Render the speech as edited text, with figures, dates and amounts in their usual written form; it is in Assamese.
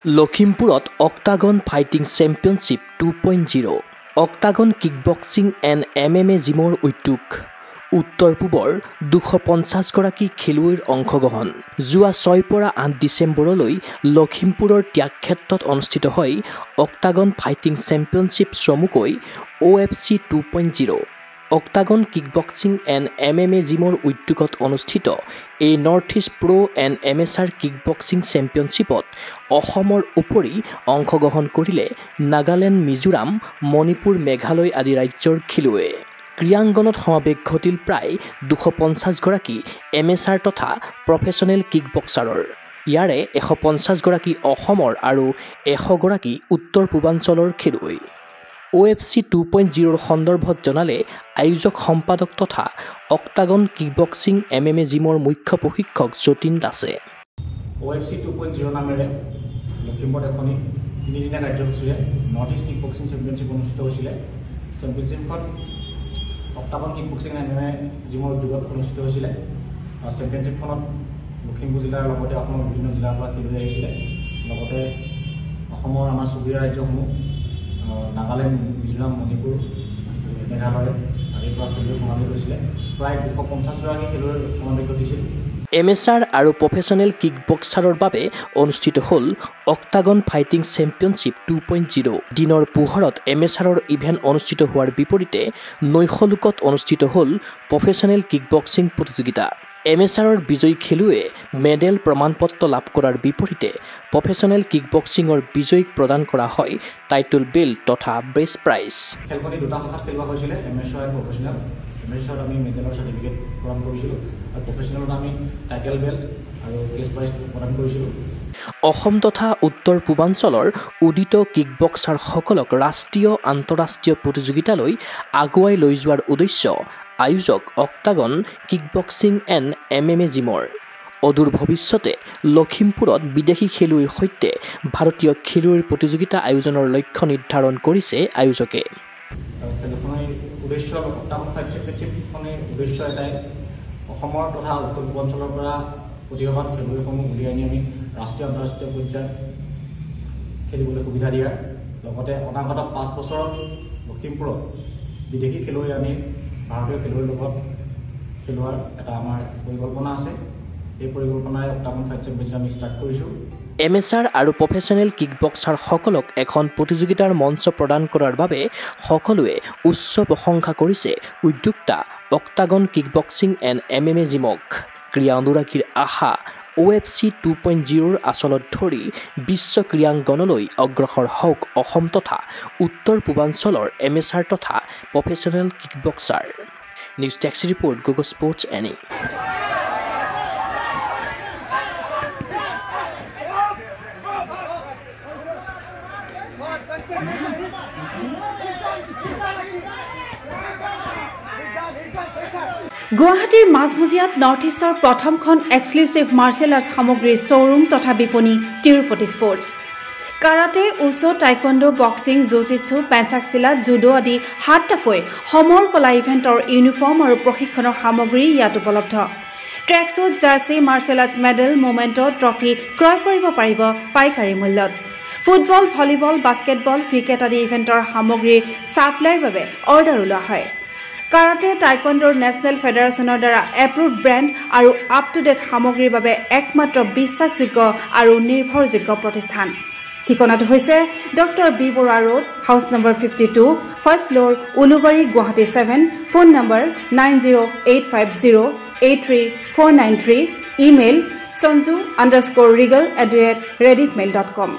লখিমপুৰত octagon fighting championship 2.0 octagon kickboxing and MMA জিমৰ উদ্যোগ উত্তৰ-পূবৰ 250 গৰাকী খেলুৱৈৰ অংশগ্ৰহণ যোৱা 6 পৰা 8 ডিচেম্বৰলৈ লখিমপুৰৰ ত্যাগক্ষেত্ৰত অনুষ্ঠিত হয় অক্টাগন ফাইটিং চেম্পিয়নশ্বিপ চমুকৈ OFC 2.0 octagon kickboxing and MMA জিমৰ উদ্যোগত অনুষ্ঠিত এই north east pro and amateur kickboxing চেম্পিয়নশ্বিপত অসমৰ উপৰি অংশগ্ৰহণ কৰিলে নাগালেণ্ড মিজোৰাম মণিপুৰ মেঘালয় আদি ৰাজ্যৰ খেলুৱৈয়ে ক্ৰীড়াংগনত সমাৱেশ ঘটিল প্ৰায় 250 গৰাকী এমেচাৰ তথা প্ৰফেচনেল কিকবক্সাৰৰ ইয়াৰে 150 গৰাকী অসমৰ আৰু 100 গৰাকী উত্তৰ পূৰ্বাঞ্চলৰ খেলুৱৈ OFC 2.0 সন্দৰ্ভত জনালে আয়োজক সম্পাদক তথা অক্টাগন কিকবক্সিং MMA জিমৰ মুখ্য প্ৰশিক্ষক যতীন দাসে OFC 2.0 নামেৰে লখিমপুৰত এখনি 3 দিনীয়া কাৰ্যসূচীৰে নৰ্থ ইষ্ট কিকবক্সিং চেম্পিয়নশ্বিপ অনুষ্ঠিত হৈছিলে চেম্পিয়নশ্বিপখন অক্টাগন কিকবক্সিং এণ্ড MMA জিমৰ উদ্যোগত অনুষ্ঠিত হৈছিলে চেম্পিয়নশ্বিপখনত লখিমপুৰ জিলাৰ লগতে অসমৰ বিভিন্ন জিলাৰ পৰা খেলুৱৈ আহিছিলে লগতে অসমৰ আমাৰ চুবুৰীয়া ৰাজ্যসমূহ নাগালেণ্ড মিজোৰাম মণিপুৰ মেঘালয় আদিৰ পৰা খেলুৱৈ সমাৱেশ হৈছিলে প্ৰায় 250 গৰাকী খেলুৱৈৰ সমাৱেশ ঘটিছিল এমেচাৰ আৰু প্ৰফেচনেল কিকবক্সাৰৰ বাবে অনুষ্ঠিত হ'ল অক্টাগন ফাইটিং চেম্পিয়নশ্বিপ 2.0 দিনৰ পোহৰত এমেচাৰৰ ইভেণ্ট অনুষ্ঠিত হোৱাৰ বিপৰীতে নৈশলোকত অনুষ্ঠিত হ'ল প্ৰফেচনেল কিকবক্সিং প্ৰতিযোগিতা এমেচাৰৰ বিজয়ী খেলুৱৈয়ে মেডেল প্ৰমাণপত্ৰ লাভ কৰাৰ বিপৰীতে প্ৰফেচনেল কিকবক্সিঙৰ বিজয়ীক প্ৰদান কৰা হয় টাইটল বেল্ট তথা ব্ৰেষ্ট প্ৰাইজ খেলখনি দুটা শাখাত খেলোৱা হৈছিলে এমেচাৰ আৰু প্ৰফেচনেল এমেচাৰত আমি মেডেলৰ চাৰ্টিফিকেট প্ৰদান কৰিছিলোঁ আৰু প্ৰফেচনেলত আমি টাইটেল বেল্ট আৰু ব্ৰেষ্ট প্ৰাইজ প্ৰদান কৰিছিলোঁ অসম তথা উত্তৰ পূৰ্বাঞ্চলৰ উদিত কিকবক্সাৰসকলক ৰাষ্ট্ৰীয় আন্তঃৰাষ্ট্ৰীয় প্ৰতিযোগিতালৈ আগুৱাই লৈ যোৱাৰ উদ্দেশ্য আয়োজক অক্টাগন কিকবক্সিং এণ্ড MMA জিমৰ অদূৰ ভৱিষ্যতে লখিমপুৰত বিদেশী খেলুৱৈৰ সৈতে ভাৰতীয় খেলুৱৈৰ প্ৰতিযোগিতা আয়োজনৰ লক্ষ্য নিৰ্ধাৰণ কৰিছে আয়োজকে খেলখনৰ উদ্দেশ্য অক্টাগন ফাইট চেম্পিয়নশ্বিপখনৰ উদ্দেশ্য এটাই অসমৰ তথা উত্তৰ পূৰ্বাঞ্চলৰ পৰা প্ৰতিভাৱান খেলুৱৈসমূহ উলিয়াই আনি আমি ৰাষ্ট্ৰীয় আন্তঃৰাষ্ট্ৰীয় পৰ্যায়ত খেলিবলৈ সুবিধা দিয়াৰ লগতে অনাগত 5 বছৰত লখিমপুৰত বিদেশী খেলুৱৈ আনি ভাৰতীয় খেলুৱৈৰ লগত খেলোৱাৰ এটা আমাৰ পৰিকল্পনা আছে এই পৰিকল্পনাই অক্টাগন ফাইট চেম্পিয়নশ্বিপ আমি ষ্টাৰ্ট কৰিছোঁ এমেচাৰ আৰু প্ৰফেচনেল কিকবক্সাৰসকলক এখন প্ৰতিযোগিতাৰ মঞ্চ প্ৰদান কৰাৰ বাবে সকলোৱে উচ্চ প্ৰশংসা কৰিছে উদ্যোক্তা অক্টাগন কিকবক্সিং এণ্ড MMA জিমক ক্ৰীড়া অনুৰাগীৰ আশা OFC 2.0 আচলত ধৰি বিশ্ব ক্ৰীড়াংগনলৈ অগ্ৰসৰ হওক অসম তথা উত্তৰ পূৰ্বাঞ্চলৰ এমেচাৰ তথা professional kickboxer news taxi report Google sports এনি গুৱাহাটীৰ মাজমজিয়াত নৰ্থ ইষ্টৰ প্ৰথমখন এক্সক্লুচিভ মাৰ্চিয়েল আৰ্টছ সামগ্ৰীৰ শ্ব'ৰুম তথা বিপণী Tirupati sports karate wushu taekwondo boxing jujitsu pencak silat judo আদি 7টাকৈ সমৰ কলা ইভেণ্টৰ ইউনিফৰ্ম আৰু প্ৰশিক্ষণৰ সামগ্ৰী ইয়াত উপলব্ধ tracksuit jersey martial arts medal memento trophy ক্ৰয় কৰিব পাৰিব পাইকাৰী মূল্যত ফুটবল ভলীবল বাস্কেটবল ক্ৰিকেট আদি ইভেণ্টৰ সামগ্ৰীৰ ছাপ্লাইৰ বাবে অৰ্ডাৰ ওলোৱা হয় কাৰাটে টাইকোৱাণ্ডোৰ নেশ্যনেল ফেডাৰেশ্যনৰ দ্বাৰা এপ্ৰুভড ব্ৰেণ্ড আৰু আপ টু ডেট সামগ্ৰীৰ বাবে একমাত্ৰ বিশ্বাসযোগ্য আৰু নিৰ্ভৰযোগ্য প্ৰতিষ্ঠান ঠিকনাটো হৈছে doctor B Barua road house number 52 first floor Ulubari Guwahati 7 phone number 9085083493 email sanju_regal@rediffmail.com